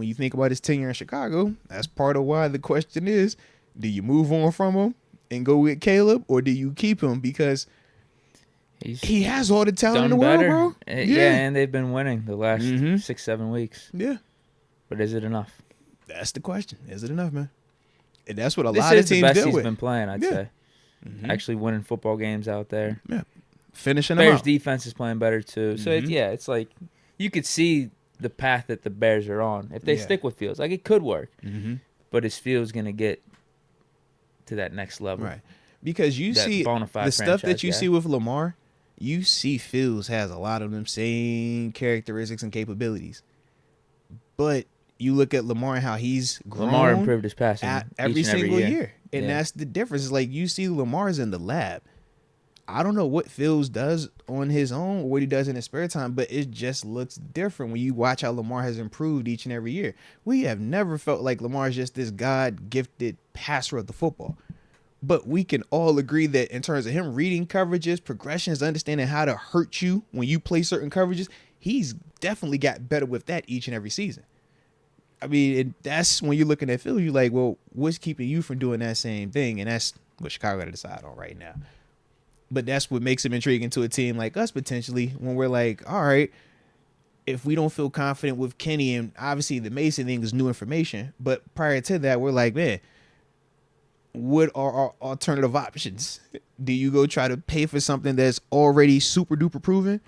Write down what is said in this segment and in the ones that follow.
When you think about his tenure in Chicago, that's part of why the question is, do you move on from him and go with Caleb, or do you keep him? Because he has all the talent in the world, bro. Yeah, and they've been winning the last 6-7 weeks. Yeah. But is it enough? That's the question. Is it enough, man? And that's what a this lot of teams deal with. This is the best he's been playing, I'd say. Actually winning football games out there. Yeah. Finishing them out. Bears defense is playing better, too. So, it's like you could see the path that the Bears are on. If they stick with Fields, like it could work. But is Fields going to get to that next level? Right. Because you see the stuff that you see with Lamar, you see Fields has a lot of them same characteristics and capabilities. But you look at Lamar and how he's grown. Lamar improved his passing every single year. And that's the difference. It's like you see Lamar's in the lab. I don't know what Fields does on his own or what he does in his spare time, but it just looks different when you watch how Lamar has improved each and every year. We have never felt like Lamar is just this God-gifted passer of the football. But we can all agree that in terms of him reading coverages, progressions, understanding how to hurt you when you play certain coverages, he's definitely got better with that each and every season. I mean, that's when you're looking at Fields, you're like, well, what's keeping you from doing that same thing? And that's what Chicago got to decide on right now. But that's what makes him intriguing to a team like us potentially when we're like, all right, if we don't feel confident with Kenny, and obviously the Mason thing is new information, but prior to that, we're like, man, what are our alternative options? Do you go try to pay for something that's already super duper proven?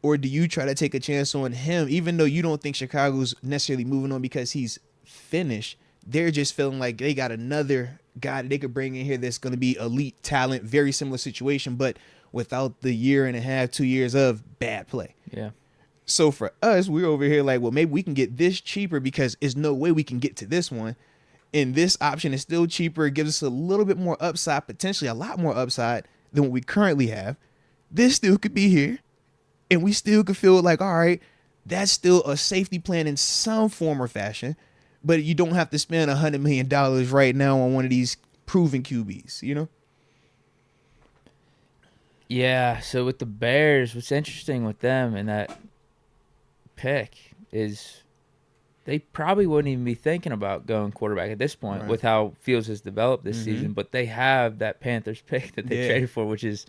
Or do you try to take a chance on him, even though you don't think Chicago's necessarily moving on because he's finished? They're just feeling like they got another guy that they could bring in here that's going to be elite talent, very similar situation, but without the year and a half, 2 years of bad play. Yeah. So for us, we're over here like, well, maybe we can get this cheaper because there's no way we can get to this one. And this option is still cheaper. It gives us a little bit more upside, potentially a lot more upside than what we currently have. This still could be here. And we still could feel like, all right, that's still a safety plan in some form or fashion. But you don't have to spend $100 million right now on one of these proven QBs, you know? Yeah, so with the Bears, what's interesting with them and that pick is they probably wouldn't even be thinking about going quarterback at this point with how Fields has developed this season. But they have that Panthers pick that they traded for, which is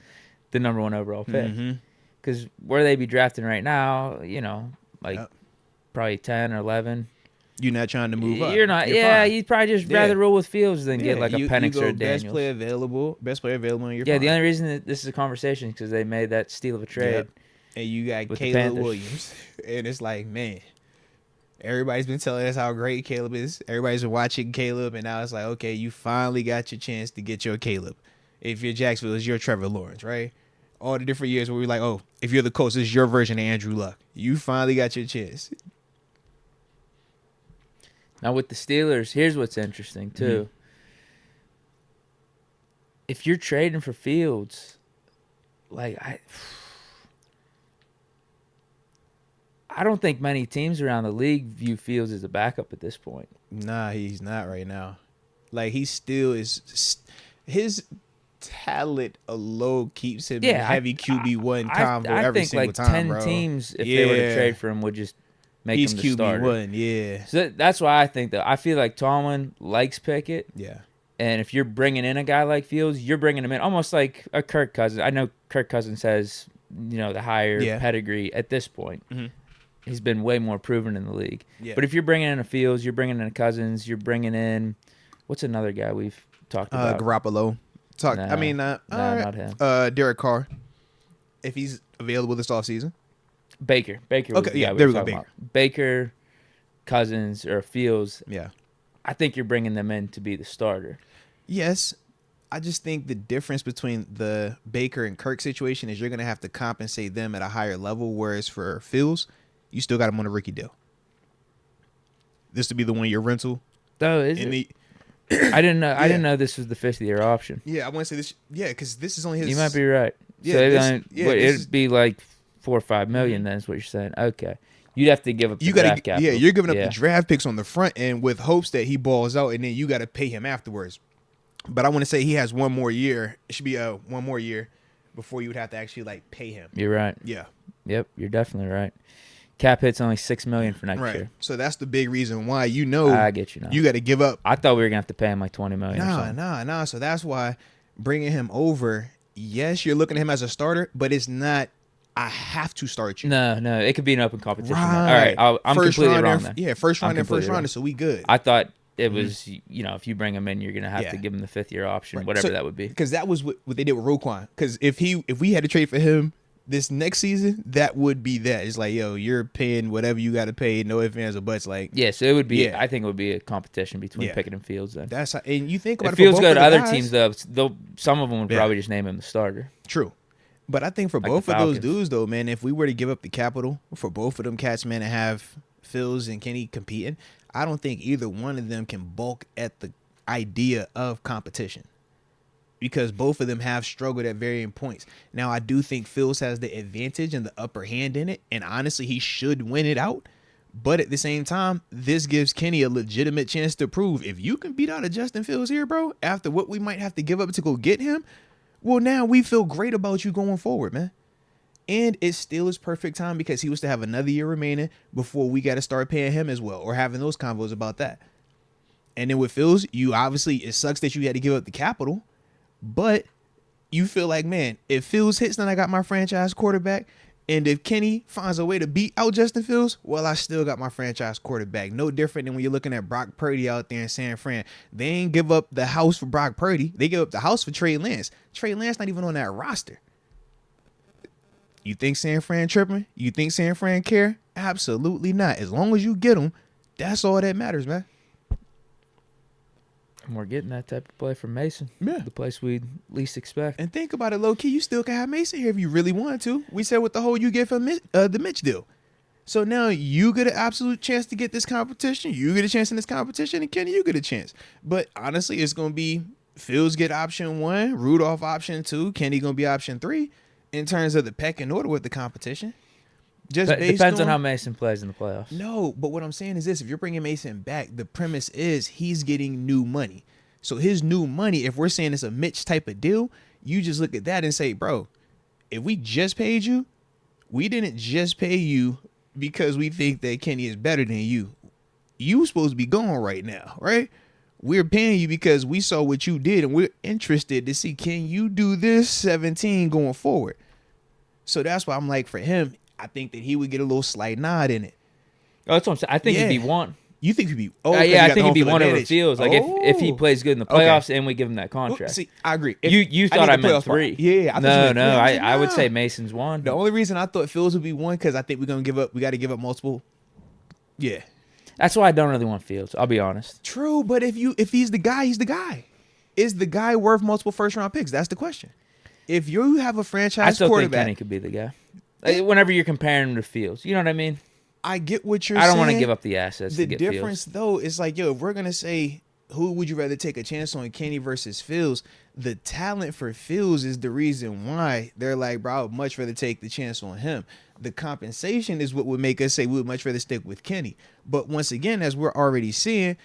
the number 1 overall pick. Because where they be drafting right now, you know, like probably 10 or 11. You're not trying to move up. You're not. You'd probably just rather roll with Fields than get like a Penix or a Daniels. Best player available in your Yeah, the only reason that this is a conversation is because they made that steal of a trade. Yep. And you got Caleb Williams. And it's like, man, everybody's been telling us how great Caleb is. Everybody's been watching Caleb, and now it's like, okay, you finally got your chance to get your Caleb. If you're Jacksonville, it's your Trevor Lawrence, right? All the different years where we're like, oh, if you're the Colts, it's your version of Andrew Luck. You finally got your chance. Now with the Steelers, here's what's interesting too. If you're trading for Fields, like I don't think many teams around the league view Fields as a backup at this point. Nah, he's not right now. Like he still is. His talent alone keeps him in heavy QB1 combo every single time, I think like 10 bro. teams, if they were to trade for him, would just make him the starter. He's QB1, yeah. So that's why I think that. I feel like Tomlin likes Pickett. Yeah. And if you're bringing in a guy like Fields, you're bringing him in almost like a Kirk Cousins. I know Kirk Cousins has, the higher pedigree at this point. He's been way more proven in the league. Yeah. But if you're bringing in a Fields, you're bringing in a Cousins, you're bringing in, what's another guy we've talked about? Garoppolo. Not him. Derek Carr, if he's available this offseason. Baker. Okay, yeah, there we go. Baker, Cousins, or Fields. Yeah. I think you're bringing them in to be the starter. Yes. I just think the difference between the Baker and Kirk situation is you're going to have to compensate them at a higher level, whereas for Fields, you still got him on a rookie deal. This would be the 1-year rental. Oh, is it? I didn't know. I didn't know this was the 5th-year option. Yeah, I want to say this. Yeah, because this is only his. You might be right. Yeah, so it'd be like $4 or $5 million. Then is what you're saying. Okay, you'd have to give up the draft capital. Yeah, you're giving up the draft picks on the front end with hopes that he balls out, and then you got to pay him afterwards. But I want to say he has one more year. It should be one more year before you would have to actually pay him. You're right. Yeah. Yep, you're definitely right. Cap hit's only $6 million for next year. So that's the big reason why I get you now. You got to give up. I thought we were gonna have to pay him like $20 million. Nah. So that's why bringing him over. Yes, you're looking at him as a starter, but it's not. I have to start you. No. It could be an open competition. Right. All right. I'm completely wrong then. Yeah, first rounder. So we good. I thought it was, if you bring him in, you're gonna have to give him the 5th year option, whatever that would be. Because that was what they did with Roquan. Because if we had to trade for him this next season, that would be that. It's like, yo, you're paying whatever you got to pay, no ifs, ands, or buts. Like, so it would be. I think it would be a competition between Pickett and Fields. Then that's how, and you think about if Fields go to other teams, though, some of them would probably just name him the starter. True, but I think for both of those dudes, though, man, if we were to give up the capital for both of them cats, man, to have Fields and Kenny competing, I don't think either one of them can balk at the idea of competition. Because both of them have struggled at varying points. Now, I do think Fields has the advantage and the upper hand in it. And honestly, he should win it out. But at the same time, this gives Kenny a legitimate chance to prove if you can beat out a Justin Fields here, bro, after what we might have to give up to go get him, well, now we feel great about you going forward, man. And it still is perfect time because he was to have another year remaining before we got to start paying him as well or having those convos about that. And then with Fields, it sucks that you had to give up the capital. But you feel like, man, if Fields hits, then I got my franchise quarterback. And if Kenny finds a way to beat out Justin Fields, well, I still got my franchise quarterback. No different than when you're looking at Brock Purdy out there in San Fran. They ain't give up the house for Brock Purdy. They give up the house for Trey Lance. Trey Lance not even on that roster. You think San Fran tripping? You think San Fran care? Absolutely not. As long as you get them, that's all that matters, man. And we're getting that type of play from Mason. Yeah. The place we least expect. And think about it, low-key, you still can have Mason here if you really wanted to. We said with the whole you get from the Mitch deal. So now you get an absolute chance to get this competition. You get a chance in this competition, and Kenny, you get a chance. But honestly, it's going to be Fields get option 1, Rudolph option 2, Kenny going to be option 3 in terms of the pecking order with the competition. Depends on how Mason plays in the playoffs. No, but what I'm saying is this. If you're bringing Mason back, the premise is he's getting new money. So his new money, if we're saying it's a Mitch type of deal, you just look at that and say, bro, if we just paid you, we didn't just pay you because we think that Kenny is better than you. You supposed to be gone right now, right? We're paying you because we saw what you did and we're interested to see, can you do this 17 going forward? So that's why I'm like, for him, I think that he would get a little slight nod in it. Oh, that's what I'm saying. I think he'd be one. You think he'd be? Oh, yeah, I think he'd be one over Fields. Like if he plays good in the playoffs and we give him that contract. Well, see, I agree. You thought I meant 3? Yeah. I would say Mason's 1. The only reason I thought Fields would be 1 because I think we're gonna give up. We got to give up multiple. Yeah. That's why I don't really want Fields. I'll be honest. True, but if he's the guy, he's the guy. Is the guy worth multiple first-round picks? That's the question. If you have a franchise I still quarterback, think Kenny could be the guy. Whenever you're comparing him to Fields, you know what I mean? I get what you're saying. I don't want to give up the assets. The to get difference, Fields. though, is like, yo, if we're gonna say who would you rather take a chance on, Kenny versus Fields, the talent for Fields is the reason why they're like, bro, I would much rather take the chance on him. The compensation is what would make us say we would much rather stick with Kenny. But once again, as we're already seeing,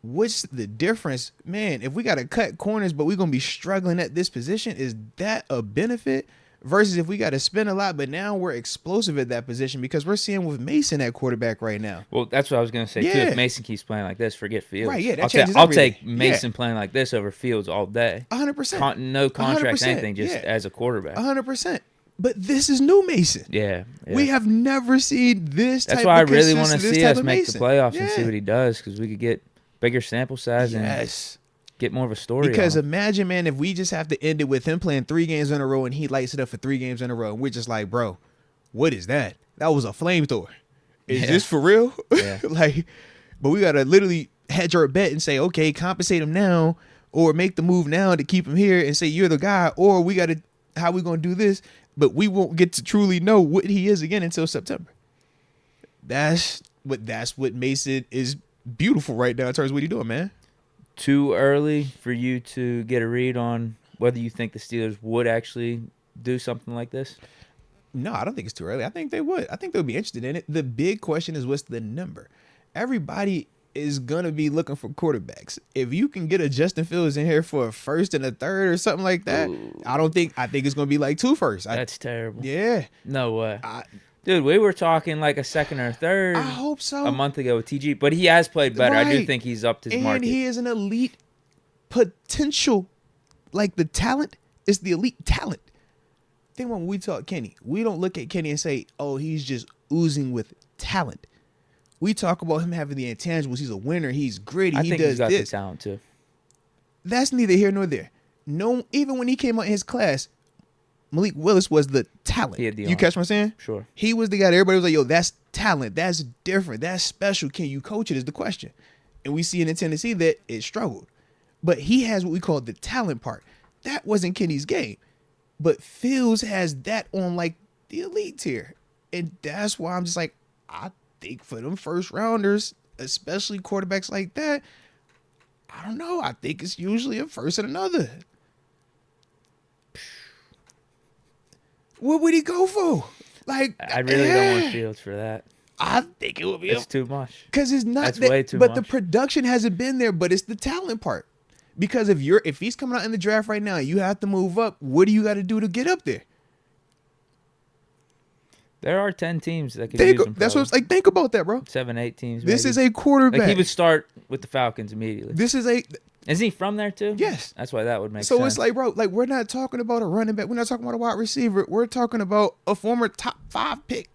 what's the difference? Man, if we got to cut corners, but we're going to be struggling at this position, is that a benefit? Versus if we got to spend a lot, but now we're explosive at that position because we're seeing with Mason at quarterback right now. Well, that's what I was going to say, too. If Mason keeps playing like this, forget Fields. Right, yeah, I'll take Mason playing like this over Fields all day. 100%. No contract, anything, just as a quarterback. 100%. But this is new Mason. Yeah. We have never seen this type of That's why I really want to see us make Mason. the playoffs and see what he does because we could get bigger sample size and get more of a story. Because imagine, man, if we just have to end it with him playing 3 games in a row and he lights it up for 3 games in a row, and we're just like, bro, what is that? That was a flamethrower. Is this for real? Yeah. But we gotta literally hedge our bet and say, okay, compensate him now, or make the move now to keep him here and say you're the guy, or we gotta how we gonna do this? But we won't get to truly know what he is again until September. That's what Mason is beautiful right now in terms of what he's doing, man. Too early for you to get a read on whether you think the Steelers would actually do something like this? No, I don't think it's too early. I think they would. I think they'll be interested in it. The big question is what's the number? Everybody is going to be looking for quarterbacks. If you can get a Justin Fields in here for a first and a third or something like that, I think it's going to be like 2 firsts. That's terrible. Yeah. No way. Dude, we were talking like a second or third. I hope so. A month ago with TG, but he has played better. Right. I do think he's upped his market. And he is an elite potential. Like the talent is the elite talent. Think when we talk Kenny, we don't look at Kenny and say, oh, he's just oozing with talent. We talk about him having the intangibles. He's a winner. He's gritty. He think does he's got this. the talent too. That's neither here nor there. No, even when he came out in his class, Malik Willis was the talent. He had the you arm. catch what I'm saying? Sure. He was the guy that everybody was like, yo, that's talent. That's different. That's special. Can you coach it is the question. And we see in Tennessee that it struggled. But he has what we call the talent part. That wasn't Kenny's game. But Fields has that on like the elite tier. And that's why I'm just like, I think for them first rounders, especially quarterbacks like that, I don't know. I think it's usually a first and another. What would he go for? Like, I really don't want Fields for that. I think it would be. It's too much. Because it's not. That's that, way too but much. the production hasn't been there. But it's the talent part. Because if he's coming out in the draft right now, you have to move up. What do you got to do to get up there? There are 10 teams that could use him. That's what it's like. Think about that, bro. 7, 8 teams. This maybe. is a quarterback. Like he would start with the Falcons immediately. Isn't he from there too? Yes. That's why that would make sense. So it's like, bro, like we're not talking about a running back. We're not talking about a wide receiver. We're talking about a former top 5 pick.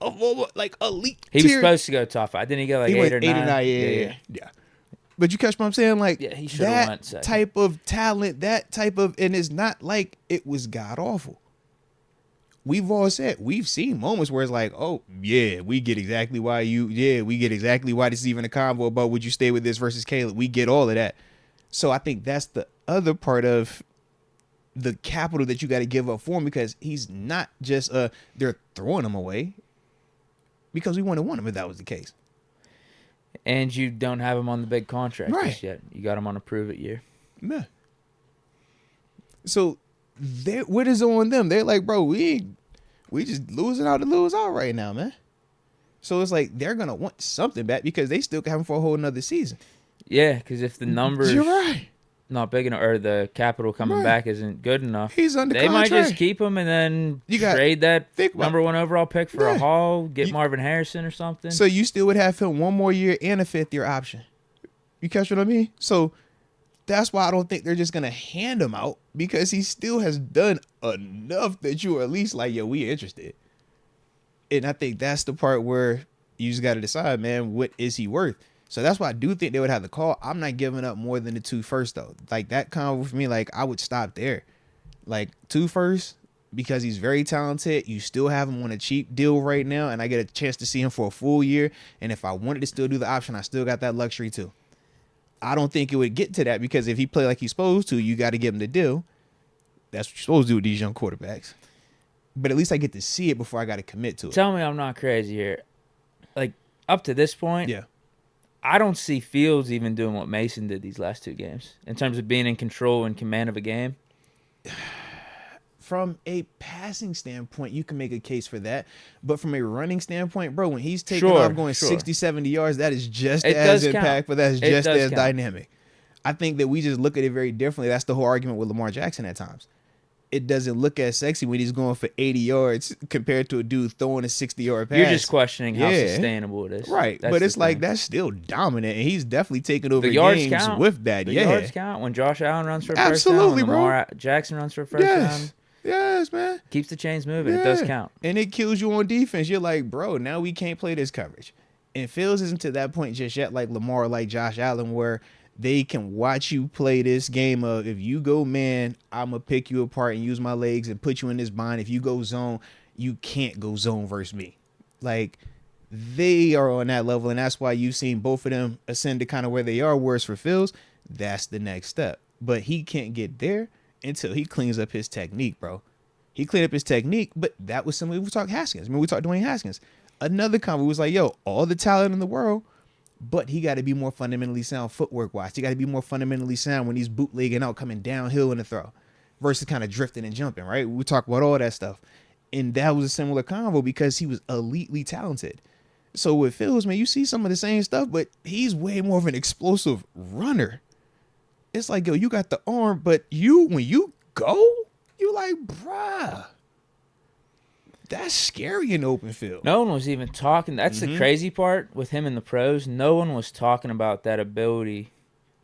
A former, like elite he was tier. supposed to go top 5. Didn't he go like 8 or 9? Yeah. But you catch what I'm saying? Like, yeah, he should have went that second. type of talent, that type of, and it's not like it was god awful. We've all said, we've seen moments where it's like, oh, yeah, we get exactly why this is even a convo about would you stay with this versus Caleb. We get all of that. So I think that's the other part of the capital that you got to give up for him, because he's not just, they're throwing him away, because we wouldn't want him if that was the case. And you don't have him on the big contract Right. just yet. You got him on a prove-it year. Yeah. So what is on them? They're like, bro, we just losing out to lose out right now, man. So it's like they're gonna want something back because they still have him for a whole another season. Yeah, because if the numbers You're right. not big enough, or the capital coming Right. back isn't good enough, He's under they contract. might just keep him and then trade that number 1 overall pick for a haul, get Marvin Harrison or something. So you still would have him 1 more year and a 5th-year option. You catch what I mean? So that's why I don't think they're just gonna hand him out, because he still has done enough that you are at least like, yo, we interested. And I think that's the part where you just got to decide, man, what is he worth? So that's why I do think they would have the call. I'm not giving up more than the 2 first, though. Like that combo for me, like I would stop there. Like 2 first, because he's very talented. You still have him on a cheap deal right now, and I get a chance to see him for a full year. And if I wanted to still do the option, I still got that luxury too. I don't think it would get to that, because if he play like he's supposed to, you got to give him the deal. That's what you're supposed to do with these young quarterbacks. But at least I get to see it before I got to commit to it. Tell me I'm not crazy here. Like, up to this point, Yeah. I don't see Fields even doing what Mason did these last 2 games in terms of being in control and command of a game. From a passing standpoint, you can make a case for that. But from a running standpoint, bro, when he's taking off going 60, 70 yards, that is just as impactful. That's just as dynamic. I think that we just look at it very differently. That's the whole argument with Lamar Jackson at times. It doesn't look as sexy when he's going for 80 yards compared to a dude throwing a 60-yard pass. You're just questioning how sustainable it is. Right. That's but it's like, thing. that's still dominant, and he's definitely taking over the yards games count. with that. The yards count when Josh Allen runs for a first Absolutely, down, when Lamar Jackson runs for a first down. Yes, man. Keeps the chains moving. It does count. And it kills you on defense. You're like, bro, now we can't play this coverage. And Fields isn't to that point just yet, like Lamar or like Josh Allen, where they can watch you play this game of, if you go man, I'm going to pick you apart and use my legs and put you in this bind. If you go zone, you can't go zone versus me. Like, they are on that level, and that's why you've seen both of them ascend to kind of where they are. Whereas for Fields, that's the next step. But he can't get there until he cleans up his technique, bro. He cleaned up his technique, but that was something we talked Haskins. I mean, we talked Dwayne Haskins. Another convo was like, yo, all the talent in the world, but he got to be more fundamentally sound footwork-wise. He got to be more fundamentally sound when he's bootlegging out, coming downhill in the throw versus kind of drifting and jumping, right? We talk about all that stuff. And that was a similar convo because he was elitely talented. So with Fields, man, you see some of the same stuff, but he's way more of an explosive runner. It's like, yo, you got the arm, but when you go, you like, bruh. That's scary in open field. No one was even talking. That's the crazy part with him in the pros. No one was talking about that ability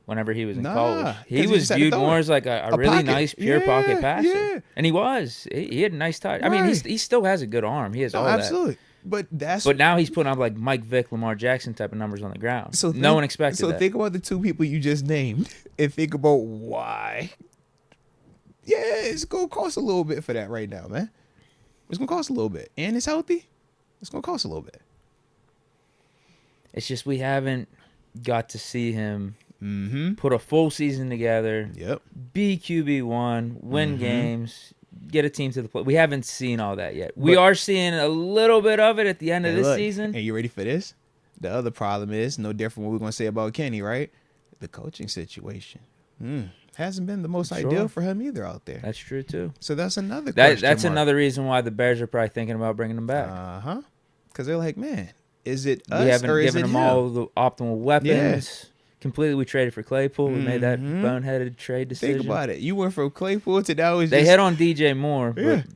whenever he was in college. He was viewed more as like a really pocket. nice, pure pocket passer. Yeah. And he was. He had a nice touch. Right. I mean, he still has a good arm. He has all absolutely. that. But now he's putting up like Mike Vick, Lamar Jackson type of numbers on the ground. So no one expected that. So think about the two people you just named and think about why. Yeah, it's going to cost a little bit for that right now, man. It's going to cost a little bit. And it's healthy. It's going to cost a little bit. It's just we haven't got to see him put a full season together. Yep. Be QB1, win games, get a team to the play. We haven't seen all that yet. We are seeing a little bit of it at the end of this season. And you ready for this? The other problem is no different what we're going to say about Kenny, right? The coaching situation. Hasn't been the most ideal for him either out there. That's true too. So that's another question That's mark. another reason why the Bears are probably thinking about bringing him back. Because they're like, man, is it us we haven't or is given it him all the optimal weapons. Yeah. Completely, we traded for Claypool. We made that boneheaded trade decision. Think about it. You went from Claypool to that was they hit on DJ Moore. But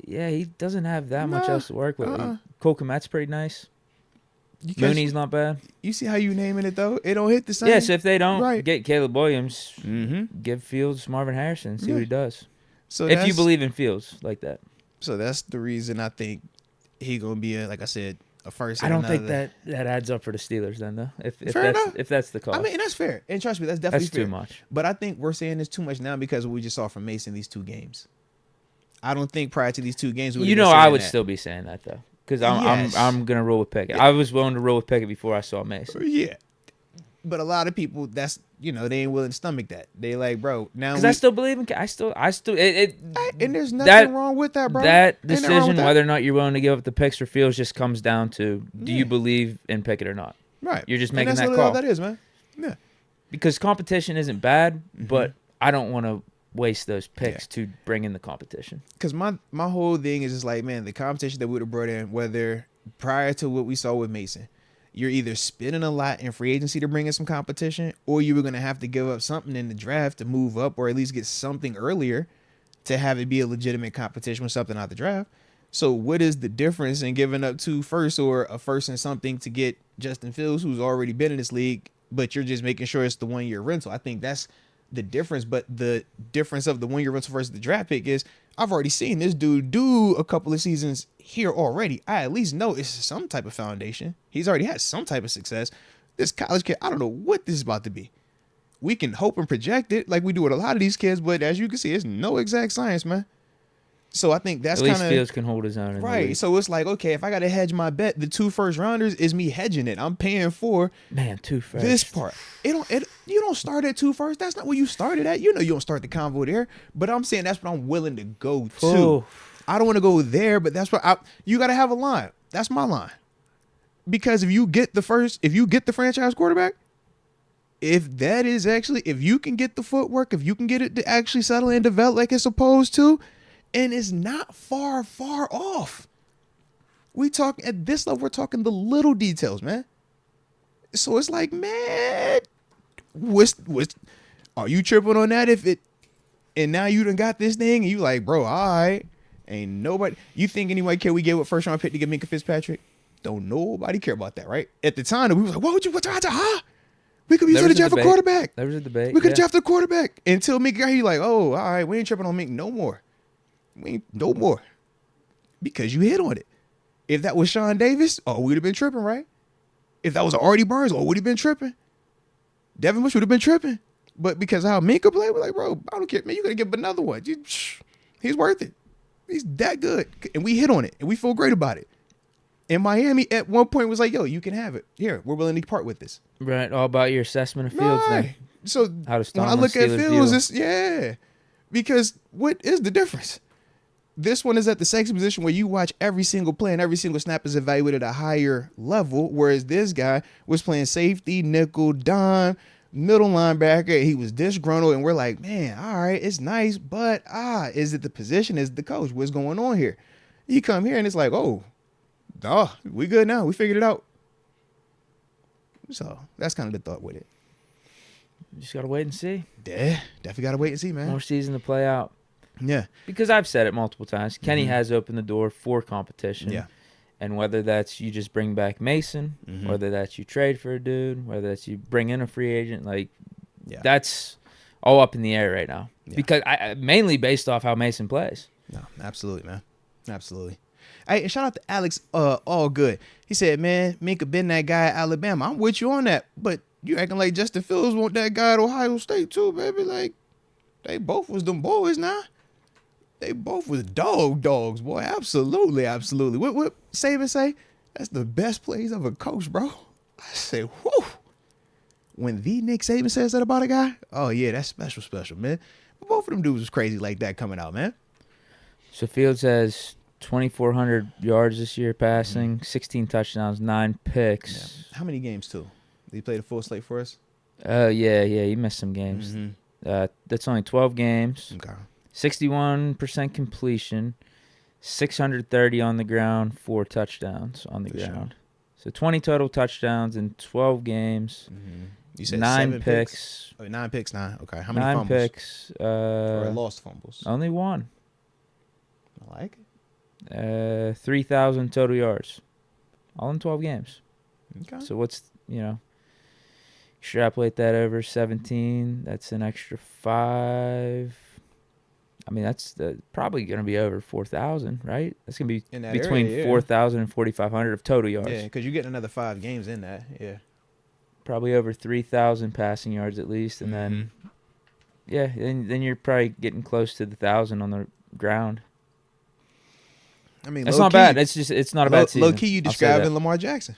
yeah, he doesn't have that much else to work with. Cole Kmet's pretty nice. Mooney's not bad. You see how you naming it though? It don't hit the same. Yeah, so if they don't get Caleb Williams, give Fields Marvin Harrison, see what he does. So if you believe in Fields like that. So that's the reason I think he gonna be like I said, a first. I don't think that adds up for the Steelers then though. If that's the call. I mean, that's fair. And trust me, that's definitely fair. Too much. But I think we're saying this too much now because we just saw from Mason these two games. I don't think prior to these two games I would still be saying that though. Because I'm gonna roll with Pickett. I was willing to roll with Pickett before I saw Mason. Yeah, but a lot of people, that's they ain't willing to stomach that. They like, bro, now because I still believe in. I still. And there's nothing wrong with that, bro. That decision, whether or not you're willing to give up the picks or Fields, just comes down to do you believe in Pickett or not? Right. You're just making that call. All that is, man. Yeah. Because competition isn't bad, but I don't want to waste those picks to bring in the competition. Because my whole thing is just like, man, the competition that we would have brought in, whether prior to what we saw with Mason, you're either spending a lot in free agency to bring in some competition, or you were going to have to give up something in the draft to move up, or at least get something earlier to have it be a legitimate competition with something out the draft. So what is the difference in giving up 2 firsts or a first and something to get Justin Fields, who's already been in this league, but you're just making sure it's the 1-year rental? I think that's the difference. But the difference of the 1-year rental versus the draft pick is I've already seen this dude do a couple of seasons here already. I at least know it's some type of foundation. He's already had some type of success. This college kid, I don't know what this is about to be. We can hope and project it like we do with a lot of these kids, but as you can see, it's no exact science, man. So I think that's kind of... At least Fields can hold his own. Right. So it's like, okay, if I got to hedge my bet, the 2 first rounders is me hedging it. I'm paying for 2 first. This part. You don't start at 2 first. That's not where you started at. You know you don't start the convo there. But I'm saying that's what I'm willing to go to. Ooh. I don't want to go there, but that's what you got to have a line. That's my line. Because if you get the franchise quarterback, if you can get the footwork, if you can get it to actually settle and develop like it's supposed to, and it's not far off. We talk at this level, we're talking the little details, man. So it's like, man, are you tripping on that? And now you done got this thing, and you like, bro, all right, ain't nobody. You think anybody care we gave a first round pick to get Minka Fitzpatrick? Don't nobody care about that, right? At the time, we was like, what's we could be using the draft a quarterback. There was a debate. We could draft a quarterback until Minka got here. Like, oh, all right, we ain't tripping on Minka no more. No more. Because you hit on it. If that was Sean Davis, we'd have been tripping, right? If that was Artie Burns, we'd have been tripping. Devin Bush would have been tripping. But because of how Minka played, we're like, bro, I don't care, man. You got to give him another one. He's worth it. He's that good. And we hit on it. And we feel great about it. And Miami at one point was like, yo, you can have it. Here, we're willing to part with this. Right. All about your assessment of Fields then. So when I look at Fields, because what is the difference? This one is at the sexy position where you watch every single play and every single snap is evaluated at a higher level, whereas this guy was playing safety, nickel, dime, middle linebacker. He was disgruntled, and we're like, man, all right, it's nice, but is it the position? Is it the coach? What's going on here? You come here, and it's like, we good now. We figured it out. So that's kind of the thought with it. Just got to wait and see. Yeah, definitely got to wait and see, man. More season to play out. Yeah. Because I've said it multiple times. Kenny has opened the door for competition. Yeah. And whether that's you just bring back Mason, whether that's you trade for a dude, whether that's you bring in a free agent, like that's all up in the air right now. Yeah. Because mainly based off how Mason plays. No, absolutely, man. Absolutely. Hey, and shout out to Alex, all good. He said, man, Minka been that guy at Alabama. I'm with you on that. But you acting like Justin Fields want that guy at Ohio State too, baby. Like, they both was them boys now. They both was dogs, boy. Absolutely, absolutely. What Saban say? That's the best plays of a coach, bro. I say, whoo. When the Nick Saban says that about a guy, oh, yeah, that's special, man. But both of them dudes was crazy like that coming out, man. So Fields has 2,400 yards this year passing, 16 touchdowns, 9 picks. Yeah. How many games, too? Did he play the full slate for us? Yeah, he missed some games. That's only 12 games. Okay. 61% completion, 630 on the ground, 4 touchdowns on the ground. Sure. So 20 total touchdowns in 12 games. You said 9 picks. Oh, 9 picks, 9. Okay. How many 9 fumbles? 9 picks. Or lost fumbles? Only 1. I like it. 3,000 total yards. All in 12 games. Okay. So what's, extrapolate that over 17. That's an extra 5. I mean, that's probably going to be over 4,000, right? That's going to be between 4,000 and 4,500 of total yards. Yeah, because you're getting another 5 games in that. Yeah. Probably over 3,000 passing yards at least. And then, then you're probably getting close to the 1,000 on the ground. I mean, that's not bad. It's not a bad season. Low key, you describing Lamar Jackson.